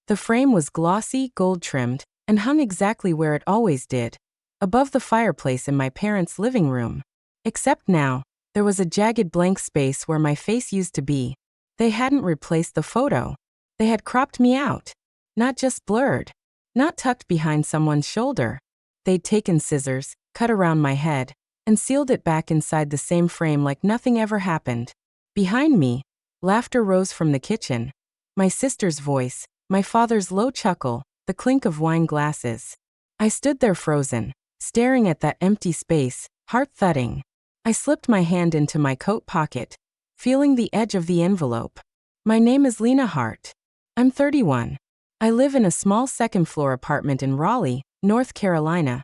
The frame was glossy, gold-trimmed, and hung exactly where it always did, above the fireplace in my parents' living room. Except now, there was a jagged blank space where my face used to be. They hadn't replaced the photo. They had cropped me out. Not just blurred. Not tucked behind someone's shoulder. They'd taken scissors, cut around my head, and sealed it back inside the same frame like nothing ever happened. Behind me, laughter rose from the kitchen. My sister's voice, my father's low chuckle, the clink of wine glasses. I stood there frozen, staring at that empty space, heart thudding. I slipped my hand into my coat pocket, feeling the edge of the envelope. My name is Lena Hart. I'm 31. I live in a small second-floor apartment in Raleigh, North Carolina.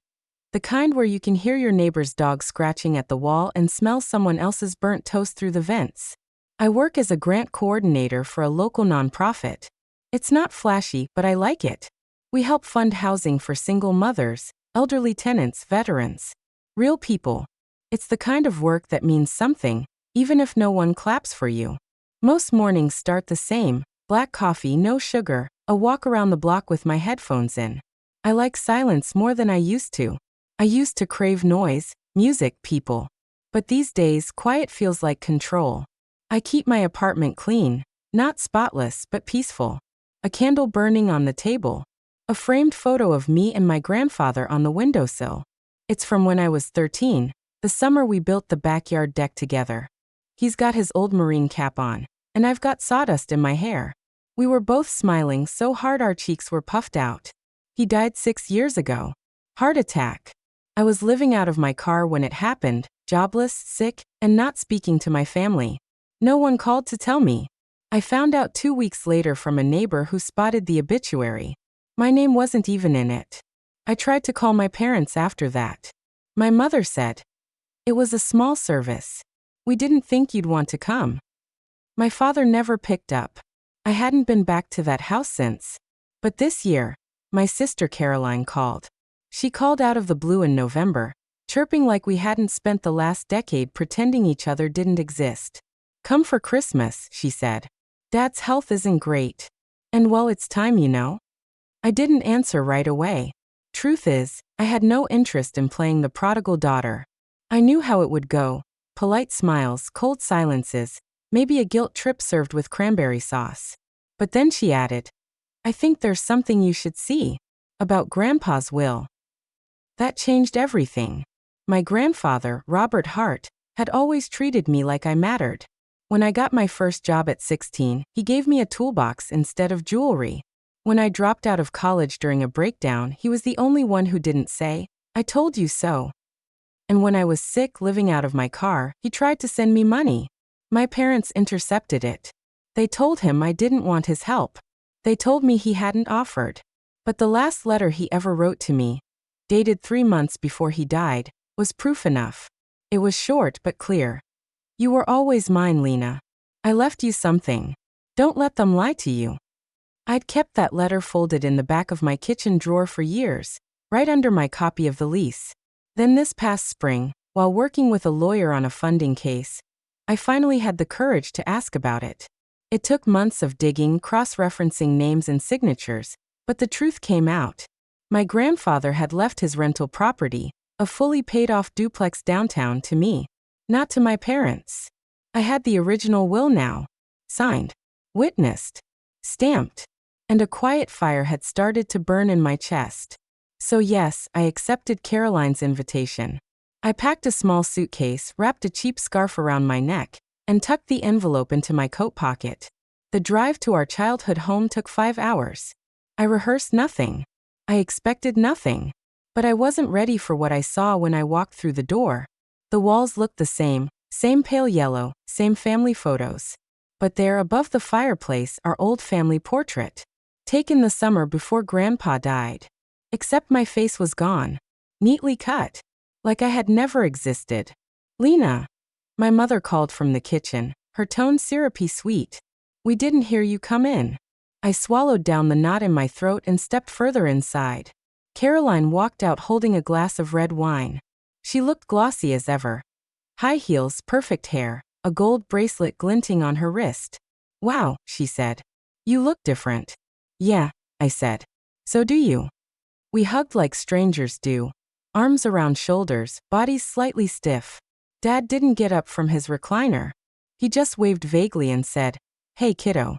The kind where you can hear your neighbor's dog scratching at the wall and smell someone else's burnt toast through the vents. I work as a grant coordinator for a local nonprofit. It's not flashy, but I like it. We help fund housing for single mothers, elderly tenants, veterans. Real people. It's the kind of work that means something, even if no one claps for you. Most mornings start the same: black coffee, no sugar, a walk around the block with my headphones in. I like silence more than I used to. I used to crave noise, music, people. But these days, quiet feels like control. I keep my apartment clean, not spotless, but peaceful. A candle burning on the table. A framed photo of me and my grandfather on the windowsill. It's from when I was 13, the summer we built the backyard deck together. He's got his old Marine cap on, and I've got sawdust in my hair. We were both smiling so hard our cheeks were puffed out. He died 6 years ago. Heart attack. I was living out of my car when it happened, jobless, sick, and not speaking to my family. No one called to tell me. I found out 2 weeks later from a neighbor who spotted the obituary. My name wasn't even in it. I tried to call my parents after that. My mother said, "It was a small service. We didn't think you'd want to come." My father never picked up. I hadn't been back to that house since. But this year, my sister Caroline called. She called out of the blue in November, chirping like we hadn't spent the last decade pretending each other didn't exist. "Come for Christmas," she said. "Dad's health isn't great. And well, it's time, you know." I didn't answer right away. Truth is, I had no interest in playing the prodigal daughter. I knew how it would go: polite smiles, cold silences, maybe a guilt trip served with cranberry sauce. But then she added, "I think there's something you should see about Grandpa's will." That changed everything. My grandfather, Robert Hart, had always treated me like I mattered. When I got my first job at 16, he gave me a toolbox instead of jewelry. When I dropped out of college during a breakdown, he was the only one who didn't say, "I told you so." And when I was sick living out of my car, he tried to send me money. My parents intercepted it. They told him I didn't want his help. They told me he hadn't offered. But the last letter he ever wrote to me, dated 3 months before he died, was proof enough. It was short but clear. "You were always mine, Lena. I left you something. Don't let them lie to you." I'd kept that letter folded in the back of my kitchen drawer for years, right under my copy of the lease. Then this past spring, while working with a lawyer on a funding case, I finally had the courage to ask about it. It took months of digging, cross-referencing names and signatures, but the truth came out. My grandfather had left his rental property, a fully paid-off duplex downtown, to me, not to my parents. I had the original will now, signed, witnessed, stamped, and a quiet fire had started to burn in my chest. So yes, I accepted Caroline's invitation. I packed a small suitcase, wrapped a cheap scarf around my neck, and tucked the envelope into my coat pocket. The drive to our childhood home took 5 hours. I rehearsed nothing. I expected nothing. But I wasn't ready for what I saw when I walked through the door. The walls looked the same pale yellow, same family photos. But there above the fireplace, our old family portrait, taken the summer before Grandpa died. Except my face was gone, neatly cut, like I had never existed. "Lena," my mother called from the kitchen, her tone syrupy sweet. "We didn't hear you come in." I swallowed down the knot in my throat and stepped further inside. Caroline walked out holding a glass of red wine. She looked glossy as ever. High heels, perfect hair, a gold bracelet glinting on her wrist. "Wow," she said. "You look different." "Yeah," I said. So do you. We hugged like strangers do. Arms around shoulders, bodies slightly stiff. Dad didn't get up from his recliner. He just waved vaguely and said, "Hey kiddo."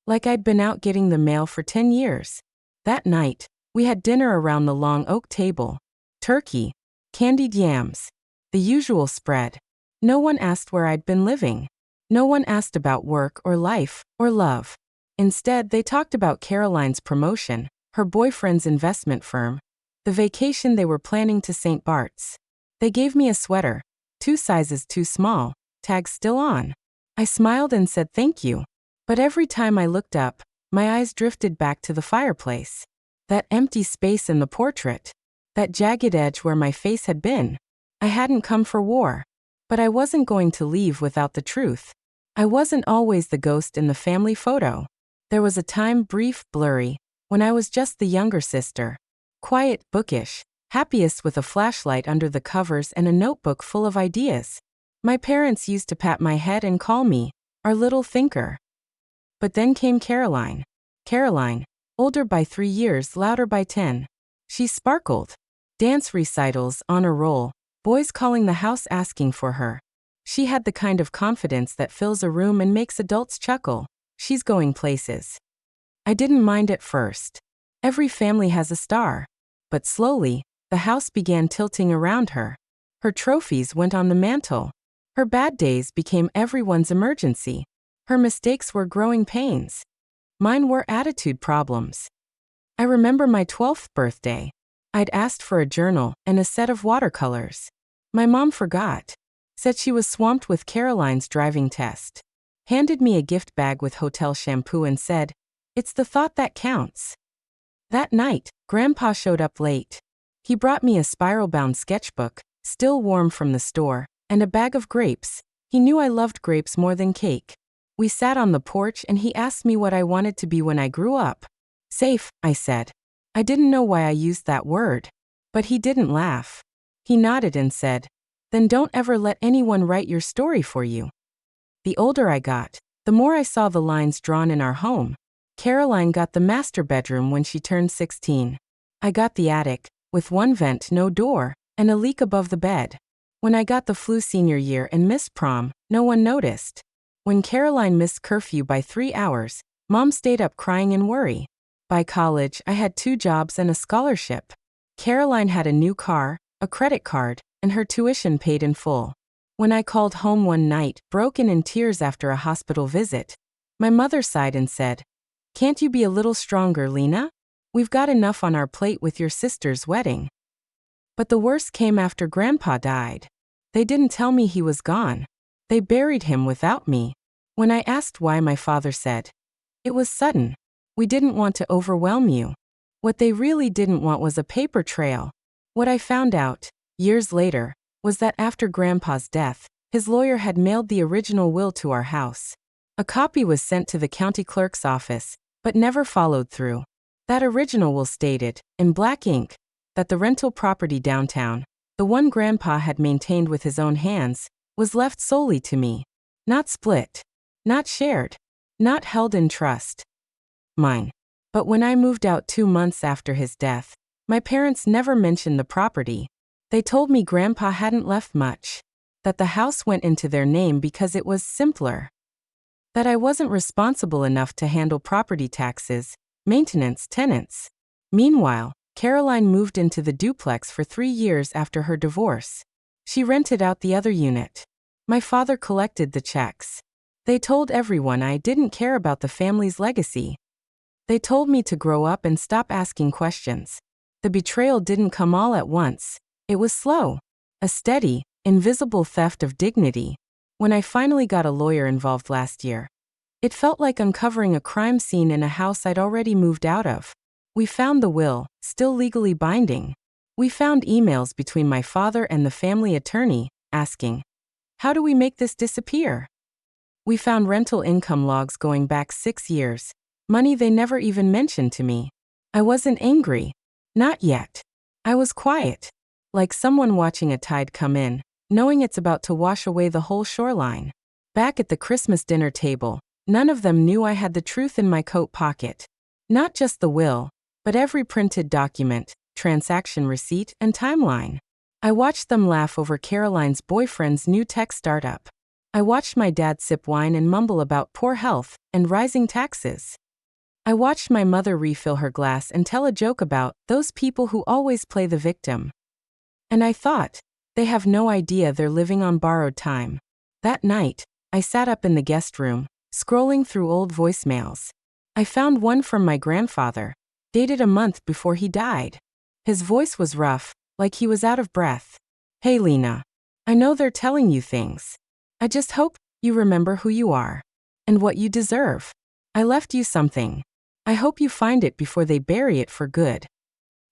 Like I'd been out getting the mail for 10 years. That night, we had dinner around the long oak table. Turkey, candied yams, the usual spread. No one asked where I'd been living. No one asked about work or life or love. Instead, they talked about Caroline's promotion, her boyfriend's investment firm, the vacation they were planning to St. Bart's. They gave me a sweater, 2 sizes too small, tag still on. I smiled and said thank you. But every time I looked up, my eyes drifted back to the fireplace. That empty space in the portrait. That jagged edge where my face had been. I hadn't come for war. But I wasn't going to leave without the truth. I wasn't always the ghost in the family photo. There was a time, brief, blurry, when I was just the younger sister. Quiet, bookish, happiest with a flashlight under the covers and a notebook full of ideas. My parents used to pat my head and call me, our little thinker. But then came Caroline. Caroline, older by 3 years, louder by 10. She sparkled. Dance recitals, honor roll, boys calling the house asking for her. She had the kind of confidence that fills a room and makes adults chuckle. She's going places. I didn't mind at first. Every family has a star. But slowly, the house began tilting around her. Her trophies went on the mantle. Her bad days became everyone's emergency. Her mistakes were growing pains. Mine were attitude problems. I remember my 12th birthday. I'd asked for a journal and a set of watercolors. My mom forgot. Said she was swamped with Caroline's driving test. Handed me a gift bag with hotel shampoo and said, "It's the thought that counts." That night, Grandpa showed up late. He brought me a spiral-bound sketchbook, still warm from the store, and a bag of grapes. He knew I loved grapes more than cake. We sat on the porch and he asked me what I wanted to be when I grew up. Safe, I said. I didn't know why I used that word. But he didn't laugh. He nodded and said, "Then don't ever let anyone write your story for you." The older I got, the more I saw the lines drawn in our home. Caroline got the master bedroom when she turned 16. I got the attic, with one vent, no door, and a leak above the bed. When I got the flu senior year and missed prom, no one noticed. When Caroline missed curfew by 3 hours, Mom stayed up crying in worry. By college, I had 2 jobs and a scholarship. Caroline had a new car, a credit card, and her tuition paid in full. When I called home one night, broken in tears after a hospital visit, my mother sighed and said, "Can't you be a little stronger, Lena? We've got enough on our plate with your sister's wedding." But the worst came after Grandpa died. They didn't tell me he was gone. They buried him without me. When I asked why, my father said, "It was sudden. We didn't want to overwhelm you." What they really didn't want was a paper trail. What I found out, years later, was that after Grandpa's death, his lawyer had mailed the original will to our house. A copy was sent to the county clerk's office, but never followed through. That original will stated, in black ink, that the rental property downtown, the one Grandpa had maintained with his own hands, was left solely to me. Not split. Not shared. Not held in trust. Mine. But when I moved out 2 months after his death, my parents never mentioned the property. They told me Grandpa hadn't left much. That the house went into their name because it was simpler. That I wasn't responsible enough to handle property taxes, maintenance, tenants. Meanwhile, Caroline moved into the duplex for 3 years after her divorce. She rented out the other unit. My father collected the checks. They told everyone I didn't care about the family's legacy. They told me to grow up and stop asking questions. The betrayal didn't come all at once. It was slow. A steady, invisible theft of dignity. When I finally got a lawyer involved last year, it felt like uncovering a crime scene in a house I'd already moved out of. We found the will, still legally binding. We found emails between my father and the family attorney, asking, "How do we make this disappear?" We found rental income logs going back 6 years, money they never even mentioned to me. I wasn't angry. Not yet. I was quiet. Like someone watching a tide come in, knowing it's about to wash away the whole shoreline. Back at the Christmas dinner table, none of them knew I had the truth in my coat pocket. Not just the will, but every printed document, transaction receipt, and timeline. I watched them laugh over Caroline's boyfriend's new tech startup. I watched my dad sip wine and mumble about poor health and rising taxes. I watched my mother refill her glass and tell a joke about those people who always play the victim. And I thought, they have no idea they're living on borrowed time. That night, I sat up in the guest room, scrolling through old voicemails. I found one from my grandfather, dated a month before he died. His voice was rough, like he was out of breath. "Hey Lena, I know they're telling you things. I just hope you remember who you are and what you deserve. I left you something. I hope you find it before they bury it for good."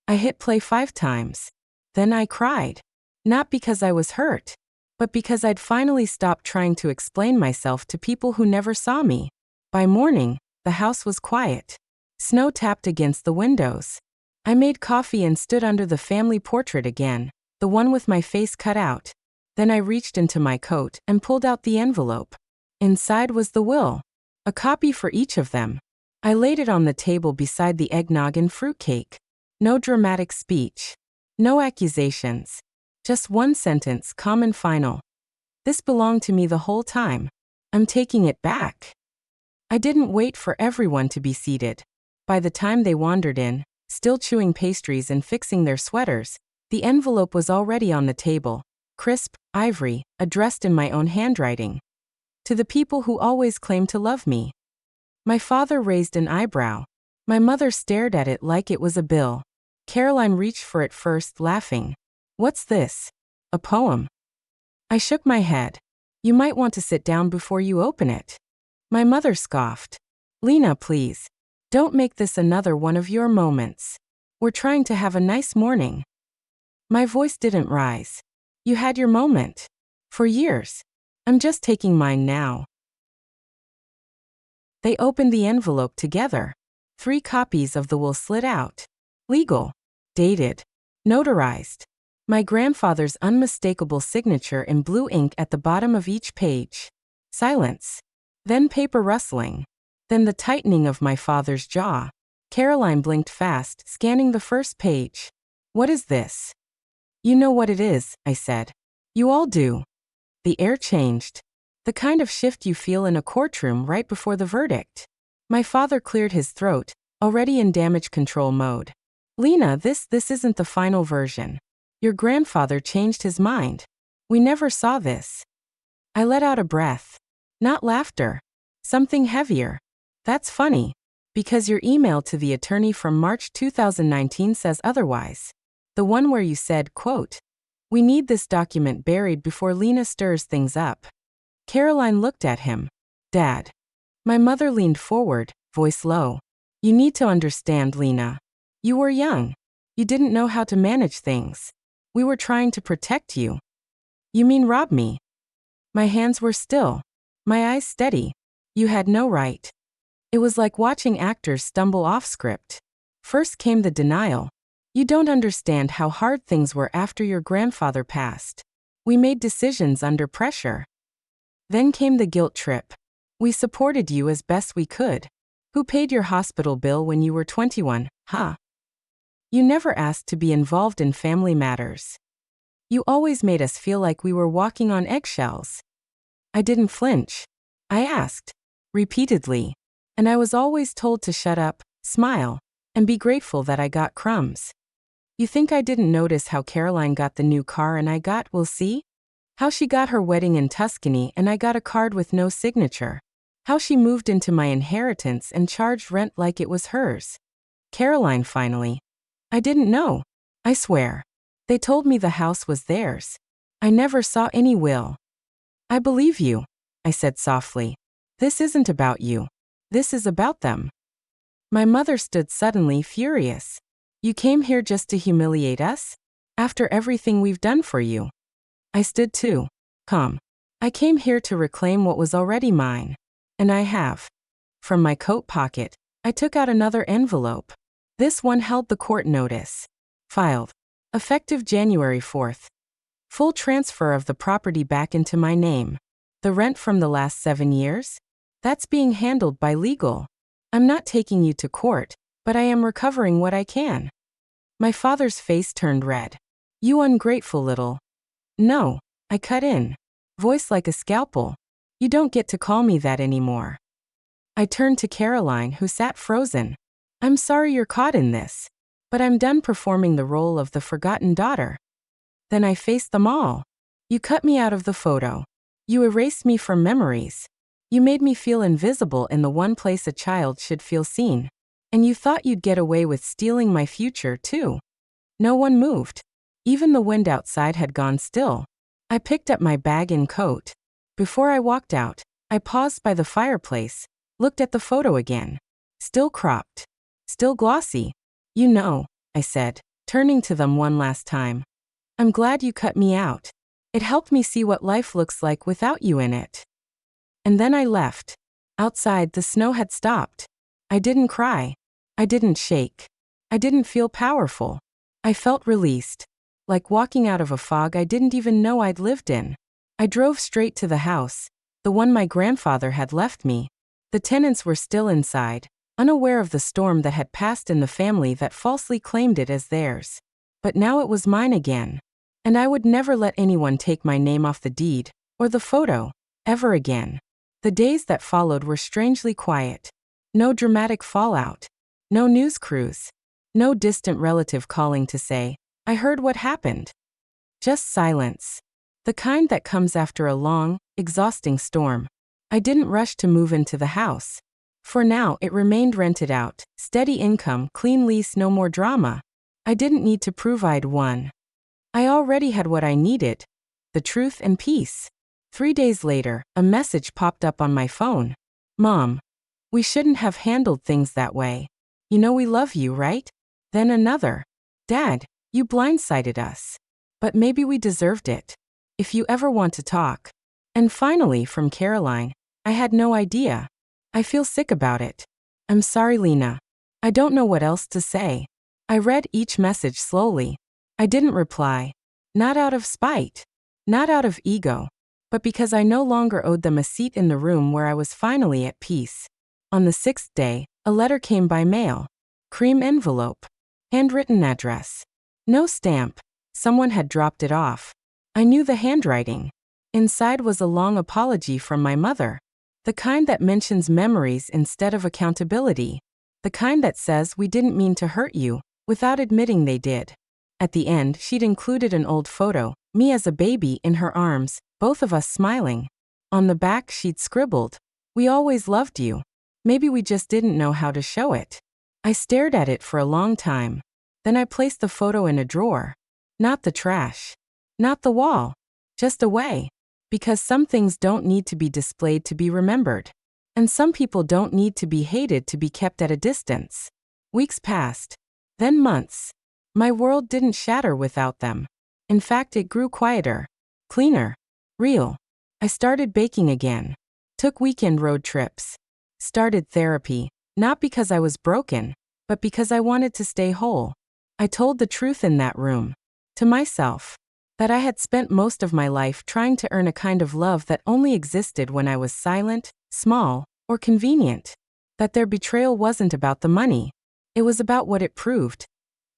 I hit play 5 times. Then I cried. Not because I was hurt, but because I'd finally stopped trying to explain myself to people who never saw me. By morning, the house was quiet. Snow tapped against the windows. I made coffee and stood under the family portrait again, the one with my face cut out. Then I reached into my coat and pulled out the envelope. Inside was the will, a copy for each of them. I laid it on the table beside the eggnog and fruitcake. No dramatic speech. No accusations. Just one sentence, calm and final. This belonged to me the whole time. I'm taking it back. I didn't wait for everyone to be seated. By the time they wandered in, still chewing pastries and fixing their sweaters, the envelope was already on the table, crisp, ivory, addressed in my own handwriting. To the people who always claimed to love me. My father raised an eyebrow. My mother stared at it like it was a bill. Caroline reached for it first, laughing. "What's this? A poem?" I shook my head. "You might want to sit down before you open it." My mother scoffed. "Lena, please. Don't make this another one of your moments. We're trying to have a nice morning." My voice didn't rise. "You had your moment. For years. I'm just taking mine now." They opened the envelope together. 3 copies of the will slid out. Legal. Dated. Notarized. My grandfather's unmistakable signature in blue ink at the bottom of each page. Silence. Then paper rustling. Then the tightening of my father's jaw. Caroline blinked fast, scanning the first page. "What is this?" "You know what it is," I said. "You all do." The air changed. The kind of shift you feel in a courtroom right before the verdict. My father cleared his throat, already in damage control mode. "Lena, this isn't the final version. Your grandfather changed his mind. We never saw this." I let out a breath. Not laughter. Something heavier. "That's funny. Because your email to the attorney from March 2019 says otherwise. The one where you said, quote, 'We need this document buried before Lena stirs things up.'" Caroline looked at him. "Dad." My mother leaned forward, voice low. "You need to understand, Lena. You were young. You didn't know how to manage things. We were trying to protect you." "You mean rob me?" My hands were still. My eyes steady. "You had no right." It was like watching actors stumble off script. First came the denial. "You don't understand how hard things were after your grandfather passed. We made decisions under pressure." Then came the guilt trip. "We supported you as best we could. Who paid your hospital bill when you were 21, huh? You never asked to be involved in family matters. You always made us feel like we were walking on eggshells." I didn't flinch. I asked. Repeatedly. And I was always told to shut up, smile, and be grateful that I got crumbs. You think I didn't notice how Caroline got the new car and I got, we'll see? How she got her wedding in Tuscany and I got a card with no signature. How she moved into my inheritance and charged rent like it was hers. Caroline finally. "I didn't know. I swear. They told me the house was theirs. I never saw any will." "I believe you," I said softly. "This isn't about you. This is about them." My mother stood suddenly furious. "You came here just to humiliate us? After everything we've done for you?" I stood too. Calm. "I came here to reclaim what was already mine. And I have." From my coat pocket, I took out another envelope. This one held the court notice. Filed. Effective January 4th. Full transfer of the property back into my name. The rent from the last 7 years? That's being handled by legal. I'm not taking you to court, but I am recovering what I can. My father's face turned red. You ungrateful little. No, I cut in. Voice like a scalpel. You don't get to call me that anymore. I turned to Caroline, who sat frozen. I'm sorry you're caught in this, but I'm done performing the role of the forgotten daughter. Then I faced them all. You cut me out of the photo. You erased me from memories. You made me feel invisible in the one place a child should feel seen. And you thought you'd get away with stealing my future, too. No one moved. Even the wind outside had gone still. I picked up my bag and coat. Before I walked out, I paused by the fireplace, looked at the photo again. Still cropped. Still glossy. You know, I said, turning to them one last time. I'm glad you cut me out. It helped me see what life looks like without you in it. And then I left. Outside, the snow had stopped. I didn't cry. I didn't shake. I didn't feel powerful. I felt released. Like walking out of a fog I didn't even know I'd lived in. I drove straight to the house, the one my grandfather had left me. The tenants were still inside, unaware of the storm that had passed in the family that falsely claimed it as theirs. But now it was mine again. And I would never let anyone take my name off the deed, or the photo, ever again. The days that followed were strangely quiet. No dramatic fallout. No news crews. No distant relative calling to say, I heard what happened. Just silence. The kind that comes after a long, exhausting storm. I didn't rush to move into the house. For now, it remained rented out. Steady income, clean lease, no more drama. I didn't need to prove I'd won. I already had what I needed. The truth and peace. 3 days later, a message popped up on my phone. Mom, we shouldn't have handled things that way. You know we love you, right? Then another. Dad, you blindsided us. But maybe we deserved it. If you ever want to talk. And finally, from Caroline, I had no idea. I feel sick about it. I'm sorry, Lena. I don't know what else to say. I read each message slowly. I didn't reply. Not out of spite. Not out of ego. But because I no longer owed them a seat in the room where I was finally at peace. On the 6th day, a letter came by mail. Cream envelope. Handwritten address. No stamp. Someone had dropped it off. I knew the handwriting. Inside was a long apology from my mother. The kind that mentions memories instead of accountability. The kind that says we didn't mean to hurt you, without admitting they did. At the end, she'd included an old photo, me as a baby in her arms, both of us smiling. On the back, she'd scribbled, we always loved you. Maybe we just didn't know how to show it. I stared at it for a long time. Then I placed the photo in a drawer. Not the trash. Not the wall. Just away. Because some things don't need to be displayed to be remembered. And some people don't need to be hated to be kept at a distance. Weeks passed. Then months. My world didn't shatter without them. In fact, it grew quieter. Cleaner. Real. I started baking again. Took weekend road trips. Started therapy. Not because I was broken, but because I wanted to stay whole. I told the truth in that room. To myself. That I had spent most of my life trying to earn a kind of love that only existed when I was silent, small, or convenient. That their betrayal wasn't about the money. It was about what it proved.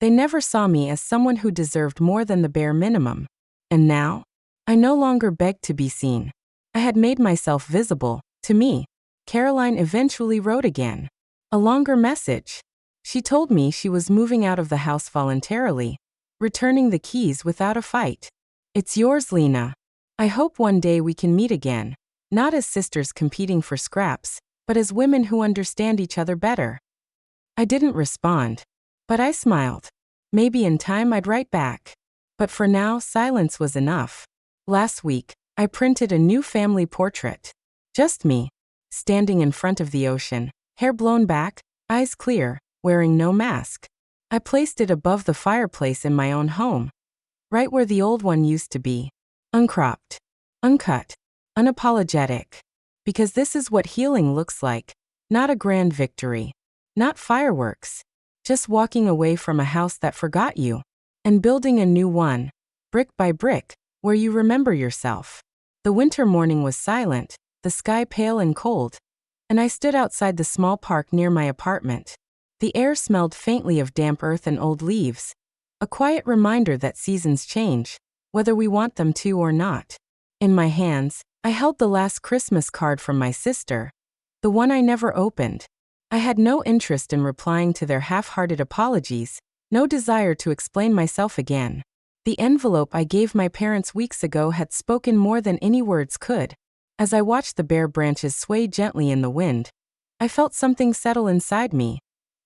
They never saw me as someone who deserved more than the bare minimum. And now? I no longer begged to be seen. I had made myself visible, to me. Caroline eventually wrote again. A longer message. She told me she was moving out of the house voluntarily, returning the keys without a fight. It's yours, Lena. I hope one day we can meet again, not as sisters competing for scraps, but as women who understand each other better. I didn't respond, but I smiled. Maybe in time I'd write back. But for now, silence was enough. Last week, I printed a new family portrait. Just me, standing in front of the ocean, hair blown back, eyes clear, wearing no mask. I placed it above the fireplace in my own home. Right where the old one used to be. Uncropped. Uncut. Unapologetic. Because this is what healing looks like. Not a grand victory. Not fireworks. Just walking away from a house that forgot you. And building a new one. Brick by brick. Where you remember yourself. The winter morning was silent. The sky pale and cold. And I stood outside the small park near my apartment. The air smelled faintly of damp earth and old leaves, a quiet reminder that seasons change, whether we want them to or not. In my hands, I held the last Christmas card from my sister, the one I never opened. I had no interest in replying to their half-hearted apologies, no desire to explain myself again. The envelope I gave my parents weeks ago had spoken more than any words could. As I watched the bare branches sway gently in the wind, I felt something settle inside me.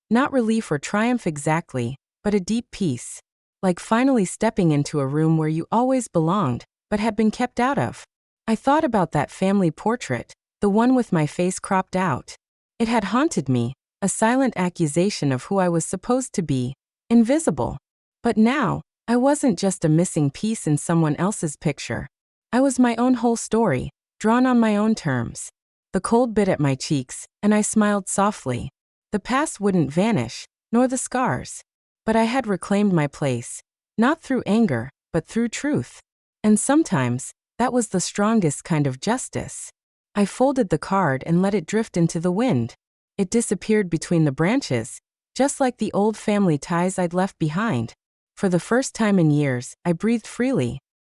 Not relief or triumph exactly, but a deep peace. Like finally stepping into a room where you always belonged, but had been kept out of. I thought about that family portrait, the one with my face cropped out. It had haunted me, a silent accusation of who I was supposed to be, invisible. But now, I wasn't just a missing piece in someone else's picture. I was my own whole story, drawn on my own terms. The cold bit at my cheeks, and I smiled softly. The past wouldn't vanish, nor the scars. But I had reclaimed my place, not through anger, but through truth. And sometimes, that was the strongest kind of justice. I folded the card and let it drift into the wind. It disappeared between the branches, just like the old family ties I'd left behind. For the first time in years, I breathed freely.